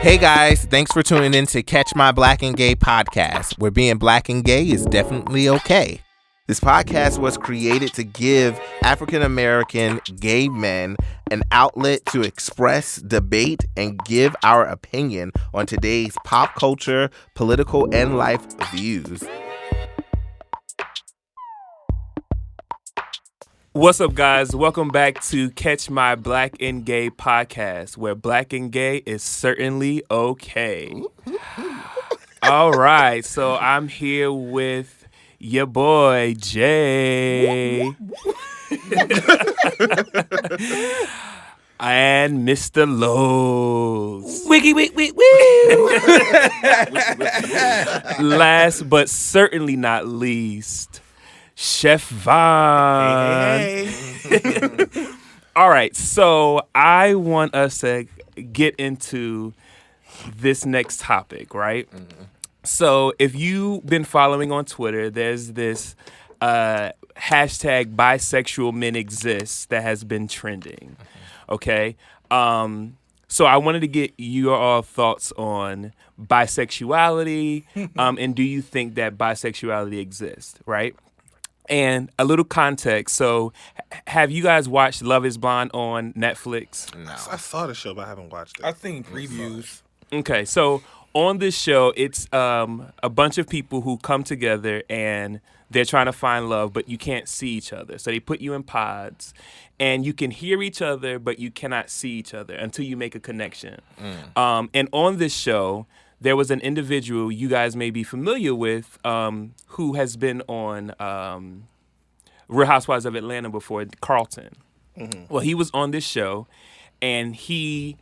Hey guys, thanks for tuning in to Catch My Black and Gay podcast, where being black and gay is definitely okay. This podcast was created to give African American gay men an outlet to express, debate, and give our opinion on today's pop culture, political, and life views. What's up, guys? Welcome back to Catch My Black and Gay podcast, where black and gay is certainly okay. All right, so I'm here with your boy, Jay. And Mr. Lowe's. Wiggy, wig, wig, wig. Last but certainly not least, Chef Vaughn. Hey. All right, so I want us to get into this next topic, right? Mm-hmm. So if you've been following on Twitter, there's this hashtag Bisexual Men Exist that has been trending, okay? So I wanted to get your all thoughts on bisexuality, and do you think that bisexuality exists, right? And a little context. So, have you guys watched Love is Blind on Netflix? No. I saw the show, but I haven't watched it. I've seen previews. Okay, so on this show, it's a bunch of people who come together and they're trying to find love, but you can't see each other. So they put you in pods, and you can hear each other, but you cannot see each other until you make a connection. And on this show, there was an individual you guys may be familiar with who has been on Real Housewives of Atlanta before, Carlton. Mm-hmm. Well, he was on this show, and he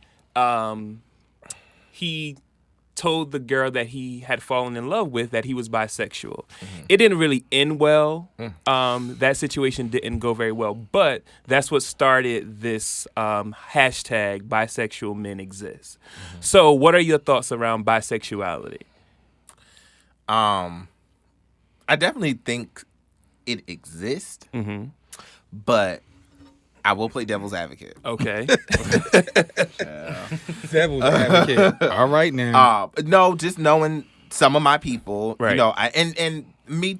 told the girl that he had fallen in love with that he was bisexual. Mm-hmm. It didn't really end well. That situation didn't go very well, but that's what started this hashtag Bisexual Men Exist. Mm-hmm. So what are your thoughts around bisexuality? I definitely think it exists, but I will play devil's advocate. Okay. Devil's advocate. All right now. No, just knowing some of my people, right. You know, and me,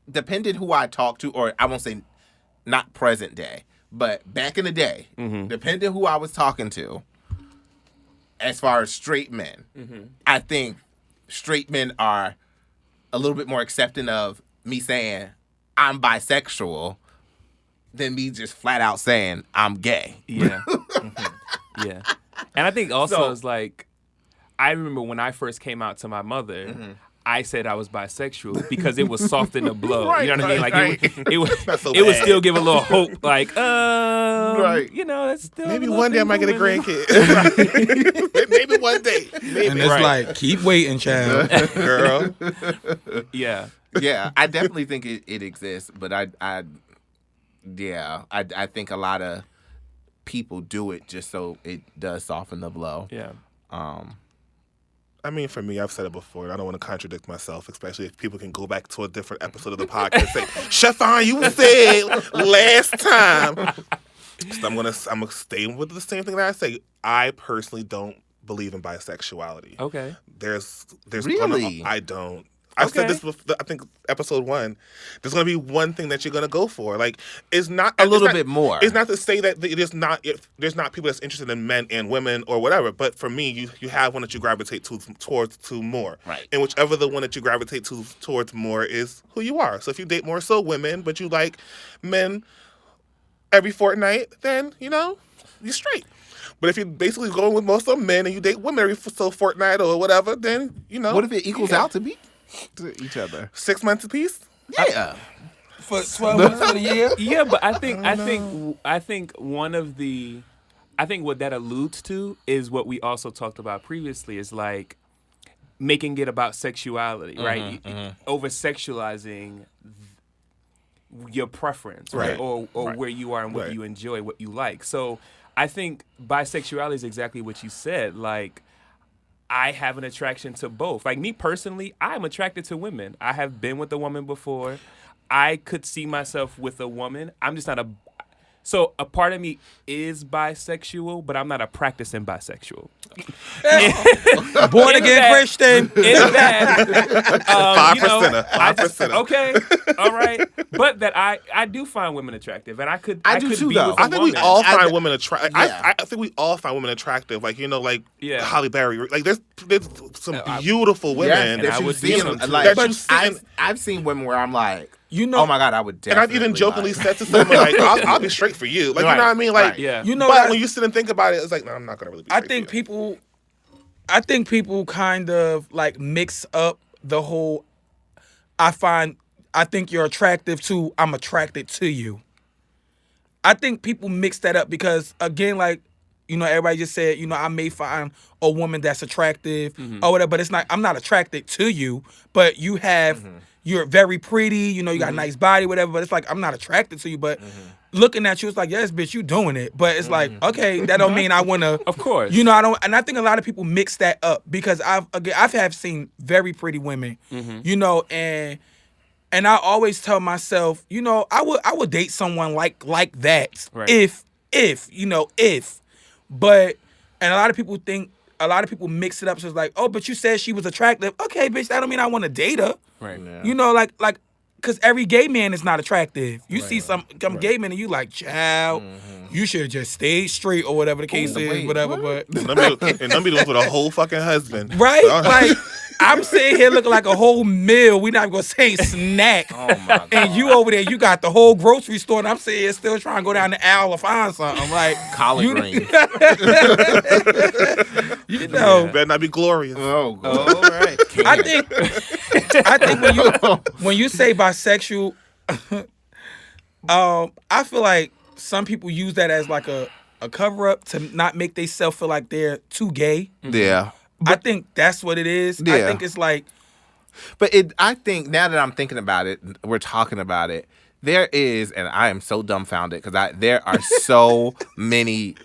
depending who I talk to, or I won't say not present day, but back in the day, depending who I was talking to, as far as straight men, I think straight men are a little bit more accepting of me saying I'm bisexual than me just flat out saying I'm gay. Yeah. Yeah. And I think also it's like, I remember when I first came out to my mother, I said I was bisexual because it was soften the blow. Right, you know what I mean? Like right. it would so bad. still give a little hope. Like, Right. you know, that's still Maybe a little one day I thing might get a going on. grandkid. Maybe one day. Maybe. And it's like, keep waiting, child. Girl. Yeah. Yeah, I definitely think it exists, but I think a lot of people do it just so it does soften the blow. Yeah. I mean, for me, I've said it before, and I don't want to contradict myself, especially if people can go back to a different episode of the podcast and say, Chef Vaughn, you said last time. So I'm gonna stay with the same thing that I say. I personally don't believe in bisexuality. Okay. There's Really? I don't. I've said this before, I think episode 1. There's going to be one thing that you're going to go for. Like, it's not A little bit more. It's not to say that there's not people that's interested in men and women or whatever. But for me, you have one that you gravitate towards more. Right. And whichever the one that you gravitate towards more is who you are. So if you date more so women, but you like men every fortnight, then you're straight. But if you're basically going with most of men and you date women every fortnight or whatever, then What if it equals out to be to each other? 6 months apiece. Yeah. For 12 months of the year? Yeah, but I think what that alludes to is what we also talked about previously, is like making it about sexuality, right? Over sexualizing your preference, right? Or where you are and what you enjoy, what you like. So I think bisexuality is exactly what you said. Like, I have an attraction to both. Like, me personally, I'm attracted to women. I have been with a woman before. I could see myself with a woman. I'm just not So a part of me is bisexual, but I'm not a practicing bisexual. Born again Christian. In that, 5%. 5%. Okay, all right, but that I do find women attractive, and I could do too, be though. with a I think we woman. all find women attractive. Yeah. I think we all find women attractive. Like, Yeah. Halle Berry. Like, there's some beautiful women. and I would see some too. like, That you see I've seen women where I'm like, You know, oh my God, I would And definitely. I've even jokingly like, said to someone, like, I'll be straight for you. Like, you know what I mean? Like, Right. Yeah. you know, but that's- when you sit and think about it, it's like, no, I'm not going to really be straight for you. I think people kind of like mix up the whole. I think you're attractive to. I'm attracted to you. I think people mix that up because again, like, everybody just said, I may find a woman that's attractive or whatever, but it's not. I'm not attracted to you, but you have. You're very pretty. You got a nice body, whatever. But it's like I'm not attracted to you, but. Looking at you, it's like, yes, bitch, you doing it. But it's like, okay, that don't mean I want to. Of course. I don't. And I think a lot of people mix that up because I've seen very pretty women, and I always tell myself, I would date someone like that Right. if. But, and a lot of people mix it up. So it's like, oh, but you said she was attractive. Okay, bitch, that don't mean I want to date her. Right. Like, because every gay man is not attractive. You see some gay men and you like, child, you should have just stayed straight or whatever the case is, wait, whatever. what? But And them be the ones with a whole fucking husband. right, like I'm sitting here looking like a whole meal. We not even gonna say snack. Oh my God. And you over there, you got the whole grocery store, and I'm sitting here still trying to go down the aisle to find something. Like collard you- greens. Better not be glorious. Oh, All right. I think when you say bisexual, I feel like some people use that as like a cover up to not make themselves feel like they're too gay. yeah. I think that's what it is. I Yeah. think it's like But I think now that I'm thinking about it, we're talking about it. There is, and I am so dumbfounded because there are so many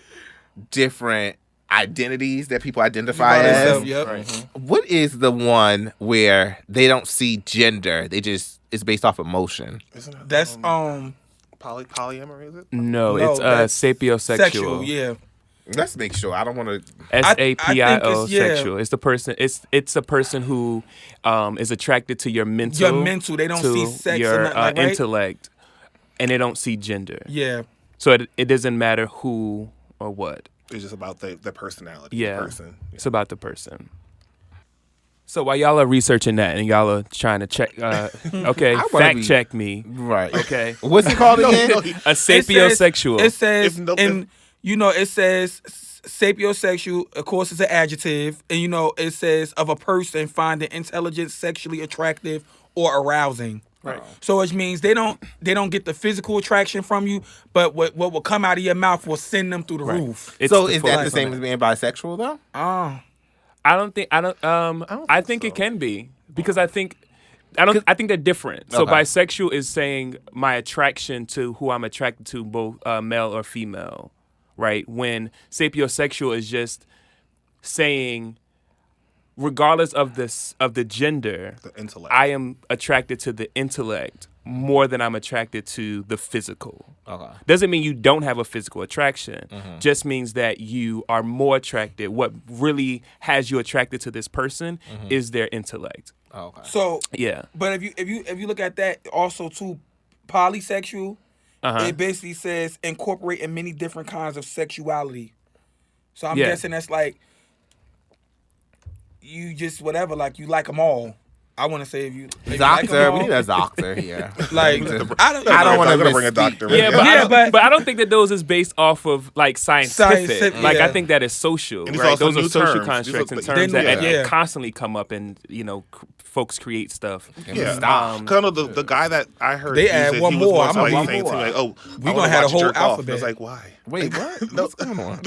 different identities that people identify as. Yep. What is the one where they don't see gender? It's based off emotion. Isn't it? That's Polyamory, is it? No, No, it's that's sapiosexual. sexual. Yeah. Let's make sure. I don't want to. SAPIO it's- yeah. sexual. It's the person. It's a person who is attracted to your mental. Your mental. They don't to see sex or your nothing, like, right? intellect, and they don't see gender. Yeah. So it doesn't matter who or what. It's just about the personality. Yeah, The person. it's about the person. So while y'all are researching that and y'all are trying to check, okay, I wanna fact check me. Right. Okay, What's it called again? a sapiosexual. It says, If no- and it says sapiosexual. Of course, it's an adjective, and it says of a person finding intelligent, sexually attractive, or arousing. Right. So which means they don't get the physical attraction from you, but what will come out of your mouth will send them through the roof. It's So the is that focus the same on as being bisexual though? I think it can be because I think they're different. So Okay. bisexual is saying my attraction to who I'm attracted to, both male or female, right? When sapiosexual is just saying, regardless of the gender, The intellect. I am attracted to the intellect more than I'm attracted to the physical. Okay. Doesn't mean you don't have a physical attraction. Just means that you are more attracted. What really has you attracted to this person is their intellect. Okay. So, Yeah. but if you look at that also too, polysexual, it basically says incorporating many different kinds of sexuality. So I'm Yeah. guessing that's like you just whatever, like you like them all. I want to say if you like 'em Doctor, all, we need a doctor here. like I don't want to I'm gonna bring a doctor. Yeah, but, Yeah, but I don't think that those is based off of like scientific. Scientific, Like yeah. I think that is social, And these right? are also Those are new social terms. constructs and These are- terms They that new- yeah. constantly come up and folks create stuff. Yeah, Stop. Cause I know the guy that I heard They use add it, one he was more. going I'm somebody one saying to me more. like, "Oh, We I gonna wanna have a watch you whole jerk off." And I alphabet. was like, "Why?" Wait, what? What's going on?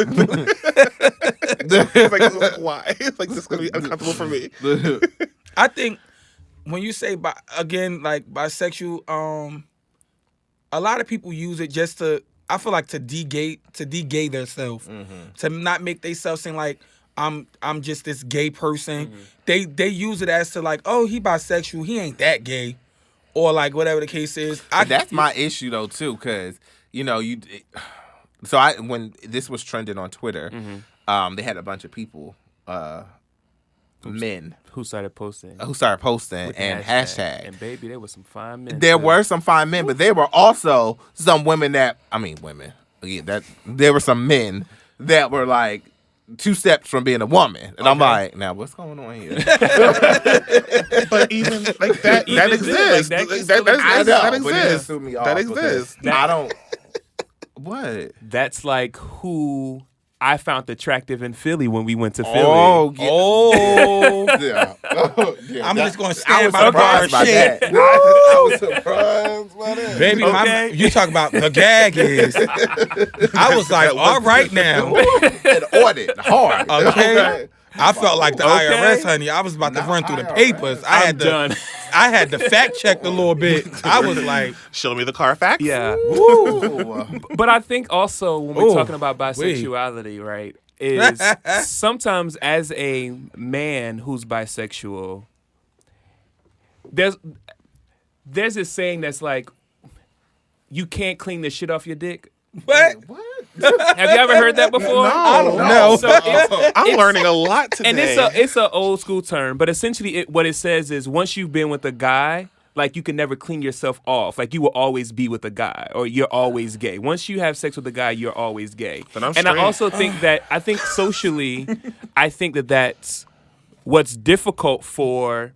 It's like, why? It's like this is gonna be uncomfortable for me. I think when you say like bisexual, a lot of people use it just to I feel like to de-gay themselves, to not make themselves seem like I'm just this gay person. They use it as to like, oh, he bisexual, he ain't that gay, or like whatever the case is. That's my issue though too, because So when this was trending on Twitter, they had a bunch of people, men Who started posting? who started posting with the and hashtag. And baby, there was some fine men. There too. were some fine men, but there were also some women women. Again, there were some men that were like 2 steps from being a woman, and I'm like, now what's going on here? But even like that exists. Like, That but it just exists. threw me off That because exists. I don't. What? That's like who I found attractive in Philly when we went to Philly. Oh, yeah. Oh, Yeah. Yeah. I'm That- just gonna I stand was by the bar surprised by shit. that. I was surprised by that. baby. Okay. You talk about the gag is. I was like, all right now. An audit hard. Okay. I felt like the Okay. IRS, honey. I was about to run through the IRS. papers. I'm done. I had to fact check a little bit. I was like, Show me the Carfax. Yeah. Ooh. But I think also when we're Ooh, talking about bisexuality, right, is sometimes as a man who's bisexual, there's this saying that's like, you can't clean the shit off your dick. what? What? Have you ever heard that before? I don't know. So it's, I'm learning a lot today. and it's a old school term, but essentially what it says is once you've been with a guy, like you can never clean yourself off. Like you will always be with a guy, or you're always gay. Once you have sex with a guy, you're always gay. Then I'm And I straight. also think that socially, I think that's what's difficult for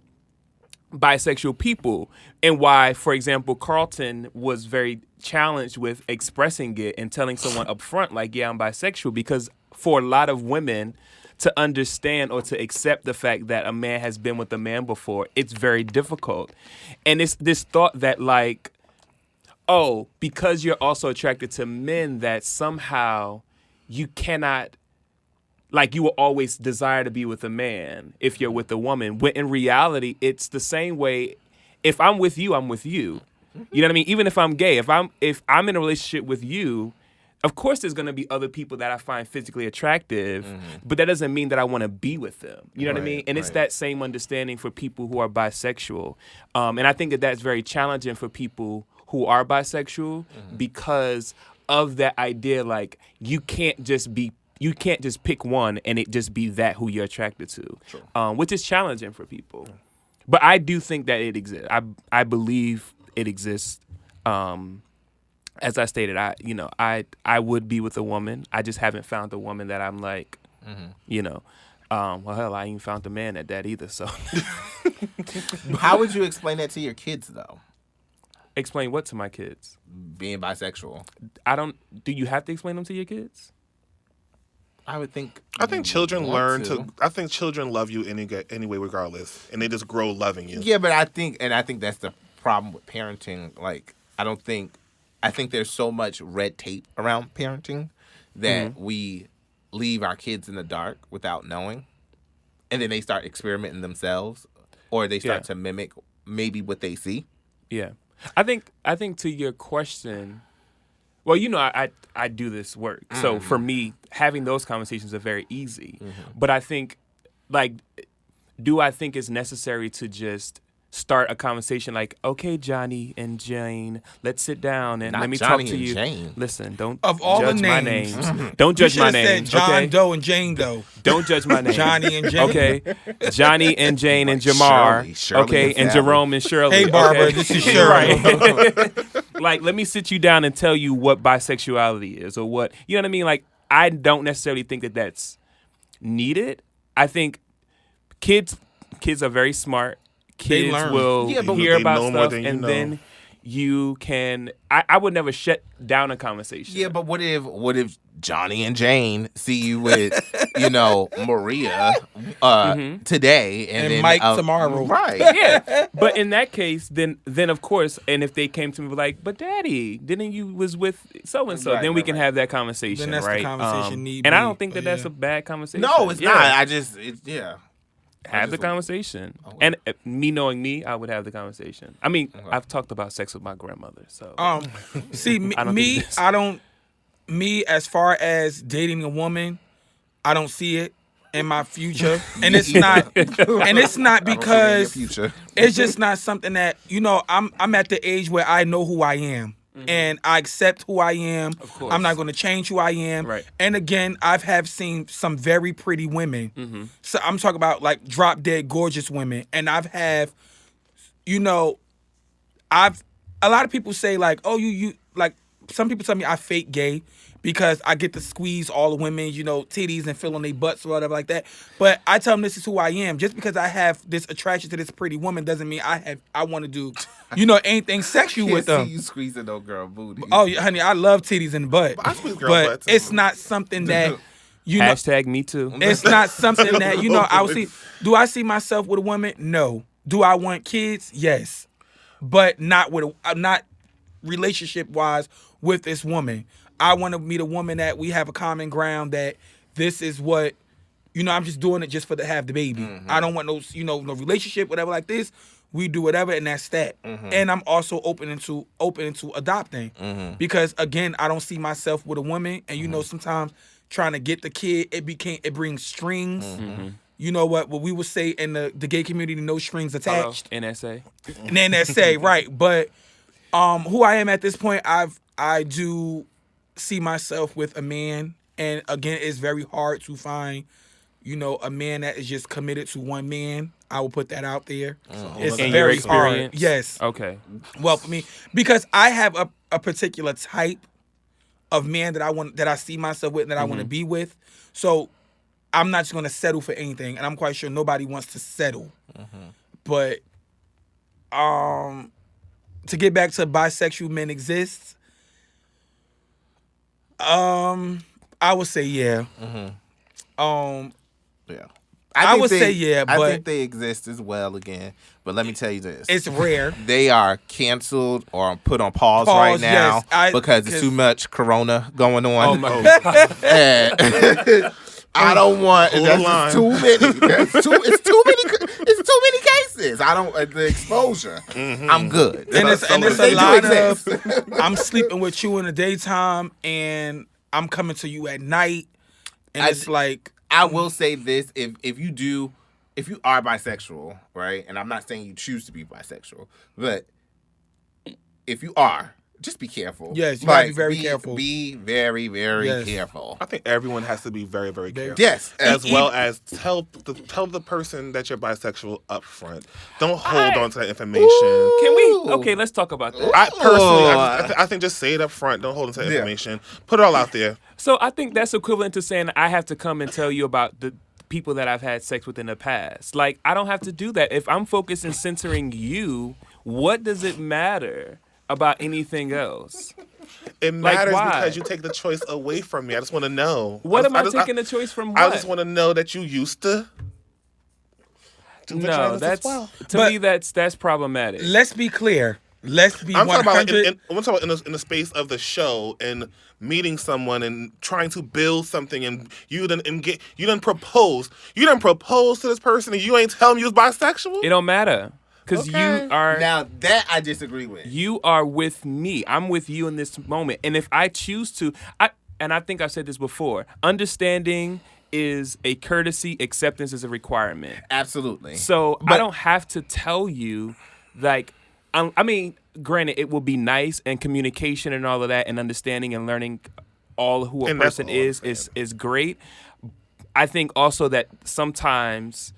bisexual people, and why, for example, Carlton was very challenged with expressing it and telling someone up front, like, yeah, I'm bisexual, because for a lot of women to understand or to accept the fact that a man has been with a man before, it's very difficult. And it's this thought that, like, oh, because you're also attracted to men, that somehow you cannot, like, you will always desire to be with a man if you're with a woman. When in reality, it's the same way. If I'm with you, I'm with you. You know what I mean? Even if I'm gay, if I'm in a relationship with you, of course there's going to be other people that I find physically attractive, but that doesn't mean that I want to be with them. You know what I mean? And it's that same understanding for people who are bisexual. And I think that that's very challenging for people who are bisexual because of that idea, like, you can't just pick one and it just be that who you're attracted to, which is challenging for people. But I do think that it exists. I believe it exists. As I stated, I would be with a woman. I just haven't found a woman that I'm like, well, hell, I ain't found a man at that either. So, How would you explain that to your kids, though? explain what to my kids? Being bisexual. Do you have to explain them to your kids? I would think. I think children want learn to. I think children love you anyway, regardless, and they just grow loving you. Yeah, but I think that's the problem with parenting. Like, I think there's so much red tape around parenting that we leave our kids in the dark without knowing, and then they start experimenting themselves, or they start to mimic maybe what they see. Yeah, I think to your question, well, I do this work, so for me, having those conversations are very easy. But I think, like, do I think it's necessary to just start a conversation like, okay, Johnny and Jane, let's sit down and Not let me Johnny talk to and you. Jane. Listen, don't Of all the judge my names. names. Don't judge my name. Said John Okay? Doe and Jane Doe. Don't judge my name. Johnny and Jane. Okay, Johnny and Jane and Jamar. Shirley okay, and Sally. Jerome and Shirley. Hey, Barbara, okay? this is Shirley. Right. Like, let me sit you down and tell you what bisexuality is, or what, you know what I mean? Like, I don't necessarily think that that's needed. I think kids are very smart. Kids learn. will Yeah, but hear they about know more stuff, than you and know. then you can. I would never shut down a conversation. Yeah, but what if Johnny and Jane see you with, Maria today and then, Mike tomorrow. Right. Yeah, but in that case, then of course, and if they came to me like, but Daddy, didn't you was with so and so? Right, Then we right, can right. have that conversation, Then that's the right? conversation need and I be, don't think that but that's yeah. a bad conversation. No, it's Yeah. not. Yeah. Have the conversation, and me knowing me, I would have the conversation. I mean, I've talked about sex with my grandmother, so See, I don't think this- me, as far as dating a woman, I don't see it in my future. And it's not because future. it's just not something that, I'm at the age where I know who I am. and I accept who I am. Of course. I'm not going to change who I am. Right. And again, have seen some very pretty women. So I'm talking about like drop dead gorgeous women, and a lot of people say like, oh, you like, some people tell me I fake gay because I get to squeeze all the women, titties and feel on their butts or whatever like that. But I tell them this is who I am. Just because I have this attraction to this pretty woman doesn't mean I want to do, anything sexual with them. See you squeezing no girl booty. Oh, honey, I love titties in the butt. I squeeze girl but butts. it's not something that Hashtag me too. It's not something that I will see. Do I see myself with a woman? No. Do I want kids? Yes, but not not relationship wise with this woman. I want to meet a woman that we have a common ground. That this is what I'm just doing it just for to have the baby. I don't want no relationship, whatever like this. We do whatever, and that's that. And I'm also open into adopting because again, I don't see myself with a woman, and sometimes trying to get the kid, it brings strings. You know what we would say in the gay community, no strings attached. NSA. NSA, right. But who I am at this point, I do see myself with a man. And again, it's very hard to find, a man that is just committed to one man. I will put that out there. It's In very your hard. experience? Yes. Okay. Well, for me, because I have a particular type of man that I see myself with and that I want to be with. So I'm not just going to settle for anything, and I'm quite sure nobody wants to settle. But to get back to Bisexual Men Exist, I would say yeah. Yeah. I would say yeah, I but think they exist as well again. But let me tell you this. it's rare. They are canceled or put on pause right now yes. because there's too much corona going on. Oh my God. And I don't want. That's just too many. It's too many cases. I don't. The exposure. I'm good. And it's They a do lot exist. of I'm sleeping with you in the daytime and I'm coming to you at night, and it's like I will say this: if you are bisexual, right? And I'm not saying you choose to be bisexual, but if you are, just be careful. Yes, you gotta be very careful. Be very, very Yes. careful. I think everyone has to be very, very careful. Yes, As well as tell the person that you're bisexual up front. Don't hold on to that information. Can we? Okay, let's talk about that. I personally, I think just say it up front. Don't hold on to that information. Put it all out there. So I think that's equivalent to saying I have to come and tell you about the people that I've had sex with in the past. Like, I don't have to do that. If I'm focused in censoring you, what does it matter about anything else? It matters why? because you take the choice away from me. I just want to know. What am I taking the choice from? What? I just want to know that you used to do No, vaginas that's as well. to me that's problematic. let's be clear. Let's be I'm talking about 100. I'm talking about in the space of the show and meeting someone and trying to build something, and you done propose to this person and you ain't tell me you was bisexual. It don't matter because Okay. you are. Now that I disagree with. You are with me. I'm with you in this moment. And if I choose to, I think I've said this before, understanding is a courtesy, acceptance is a requirement. Absolutely. So I don't have to tell you, like, I mean, granted, it will be nice and communication and all of that and understanding and learning all who a And that's person all I'm is great. I think also that sometimes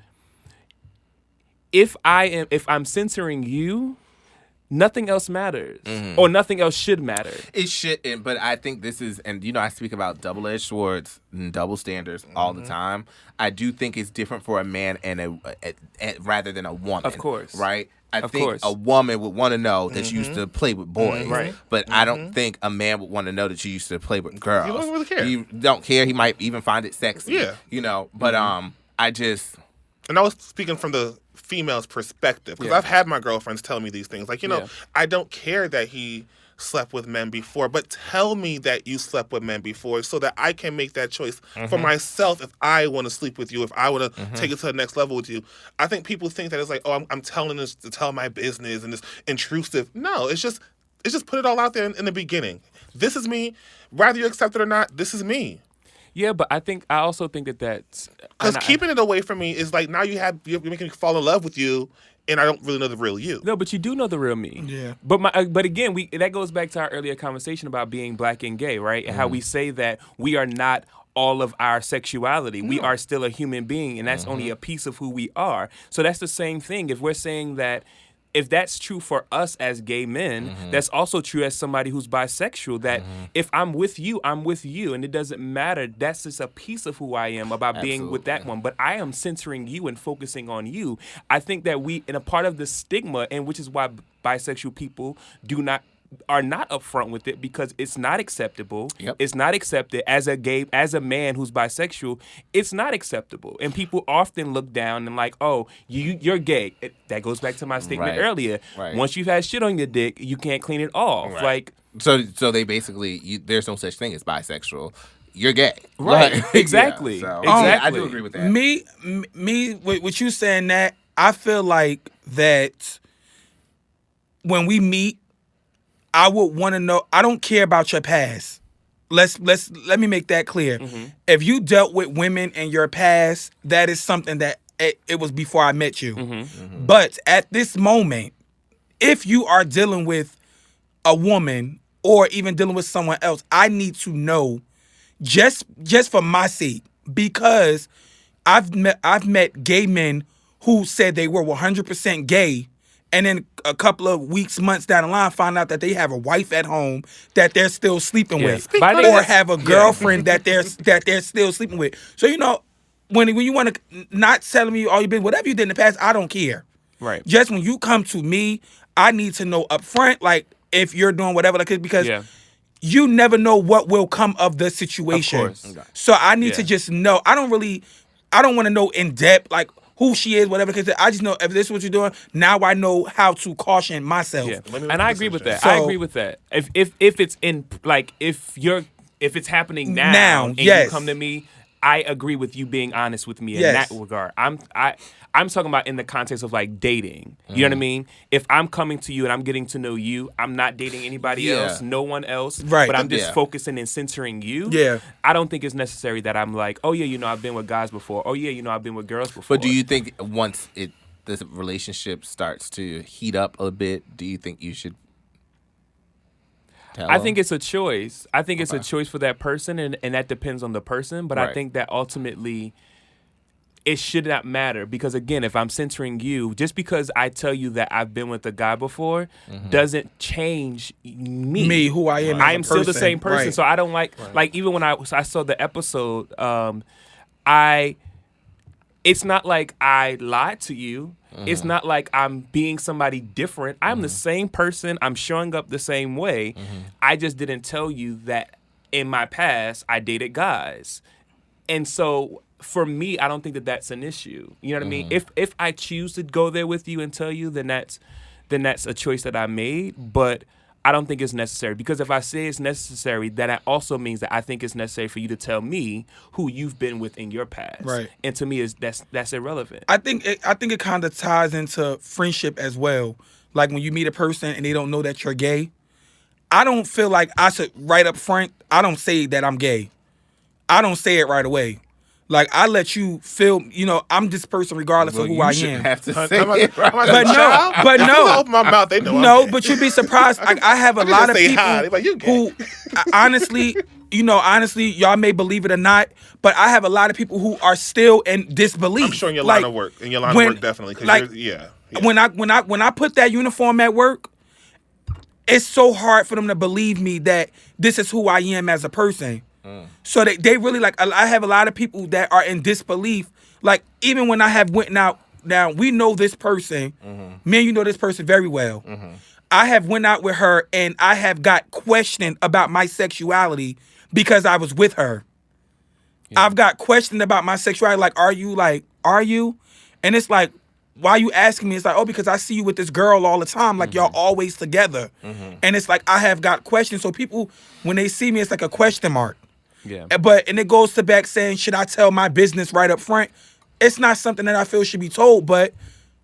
if I'm censoring you, nothing else matters or nothing else should matter. It shouldn't, but I think this is, and I speak about double-edged swords and double standards all the time. I do think it's different for a man and a rather than a woman. Of course. Right? I Of think course. a woman would want to know that you used to play with boys. Right. But I don't think a man would want to know that you used to play with girls. He doesn't really care. He don't care. He might even find it sexy. Yeah. But I just... And I was speaking from the female's perspective because I've had my girlfriends tell me these things. Like, I don't care that he slept with men before, but tell me that you slept with men before so that I can make that choice for myself if I want to sleep with you, if I want to take it to the next level with you. I think people think that it's like, oh, I'm telling this to tell my business and it's intrusive. No, it's just put it all out there in the beginning. This is me. Whether you accept it or not, this is me. Yeah, but I also think that's Because keeping it away from me is like now you're making me fall in love with you, and I don't really know the real you. No, but you do know the real me. Yeah. But again, that goes back to our earlier conversation about being black and gay, right? And how we say that we are not all of our sexuality. We are still a human being, and that's only a piece of who we are. So that's the same thing. If we're saying that, if that's true for us as gay men, that's also true as somebody who's bisexual, that if I'm with you, I'm with you, and it doesn't matter. That's just a piece of who I am about being with that one. But I am centering you and focusing on you. I think that and a part of the stigma, and which is why bisexual people are not upfront with it, because it's not acceptable. Yep. It's not accepted as a man who's bisexual. It's not acceptable, and people often look down and like, oh, you're gay. That goes back to my statement earlier. Right. Once you've had shit on your dick, you can't clean it off. Right. Like, so they basically there's no such thing as bisexual. You're gay. Right. Like, Exactly. Yeah, so, Exactly. I do agree with that. Me, with you saying that, I feel like that when we meet, I would want to know. I don't care about your past. Let me make that clear. If you dealt with women in your past, that is something that it was before I met you. But at this moment, if you are dealing with a woman or even dealing with someone else, I need to know just for my sake, because I've met gay men who said they were 100% gay, and then a couple of weeks, months down the line, find out that they have a wife at home that they're still sleeping with, or have a girlfriend that they're still sleeping with. So when you want to not telling me all you've been, whatever you did in the past, I don't care. right. Just when you come to me, I need to know up front, like if you're doing whatever, like because you never know what will come of the situation. Of course. Okay. So I need to just know. I don't want to know in depth, like who she is, whatever. Because I just know if this is what you're doing, now I know how to caution myself. Yeah. And I agree with that. So, I agree with that. If it's in, like, if it's happening now and yes. you come to me, I agree with you being honest with me in Yes. that regard. I'm talking about in the context of like dating. You know what I mean? If I'm coming to you and I'm getting to know you, I'm not dating anybody else, no one else. Right. But I'm just focusing and centering you. Yeah. I don't think it's necessary that I'm like, oh yeah, I've been with guys before. Oh yeah, I've been with girls before. But do you think once the relationship starts to heat up a bit, do you think you should tell I them? think it's a choice. I think it's a choice for that person, and that depends on the person. But I Right. think that ultimately it should not matter, because again, if I'm centering you, just because I tell you that I've been with a guy before doesn't change me. Who I am. as a I'm still the person. same person. Right. So I don't like even when I saw the episode, it's not like I lied to you. It's not like I'm being somebody different. I'm the same person. I'm showing up the same way. I just didn't tell you that in my past I dated guys. And so for me, I don't think that that's an issue. You know what I mean? If I choose to go there with you and tell you, then that's a choice that I made. But I don't think it's necessary, because if I say it's necessary, that also means that I think it's necessary for you to tell me who you've been with in your past. Right. And to me, that's irrelevant. I think it kind of ties into friendship as well. Like when you meet a person and they don't know that you're gay, I don't feel like I should right up front. I don't say that I'm gay. I don't say it right away. Like I let you feel, I'm this person regardless of who I am. Have to say it. But no, open my mouth. They know. no. But you'd be surprised. I have a lot of say people hi. They like, "You gay." who, honestly, y'all may believe it or not, but I have a lot of people who are still in disbelief. I'm sure in your Like, line of work. In your line of work, definitely. 'Cause like, yeah. when I put that uniform at work, it's so hard for them to believe me that this is who I am as a person. So they really like. I have a lot of people that are in disbelief. Like even when I have went out. Now we know this person. Me and you know this person very well. I have went out with her and I have got questioned about my sexuality because I was with her. Yeah. I've got questioned about my sexuality. Like, are you? And it's like, why are you asking me? It's like, oh, because I see you with this girl all the time. Like, y'all always together. And it's like, I have got questions. So people, when they see me, it's like a question mark. Yeah. And it goes to back saying, should I tell my business right up front? It's not something that I feel should be told, but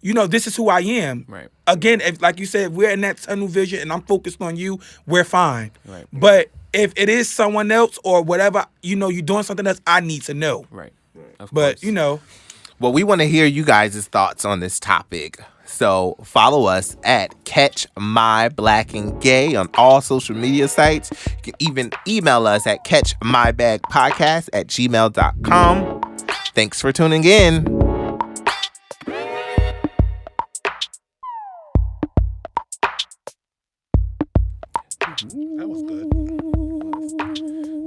this is who I am. Right. Again, if like you said, if we're in that tunnel vision and I'm focused on you, we're fine. Right. But if it is someone else or whatever, you're doing something else, I need to know. Right. Of But course. Well, we want to hear you guys' thoughts on this topic. So follow us at Catch My Black and Gay on all social media sites. You can even email us at catchmybagpodcast@gmail.com. Thanks for tuning in. That was good. It's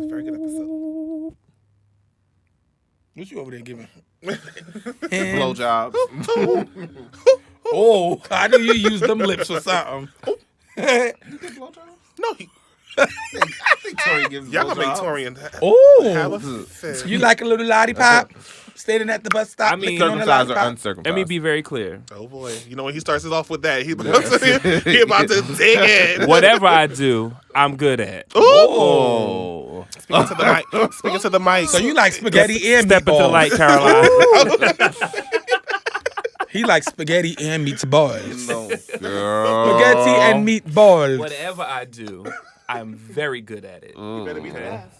a very good episode. What you over there giving? Blowjobs. Oh, I knew you used them lips or something. No, I think Tori gives y'all gonna make blowjobs. Torian have Oh, a fit. you like a little lollipop? Standing at the bus stop, I mean, licking on the Circumcised or lollipop? uncircumcised? Let me be very clear. Oh boy, when he starts it off with that, he about to dig in. Whatever I do, I'm good at. Oh. Speaking to the mic. Speaking to the mic. So you like spaghetti and Step into the meatballs? light, Caroline. He likes spaghetti and meatballs. No, girl. Spaghetti and meatballs. Whatever I do, I'm very good at it. You better be the best.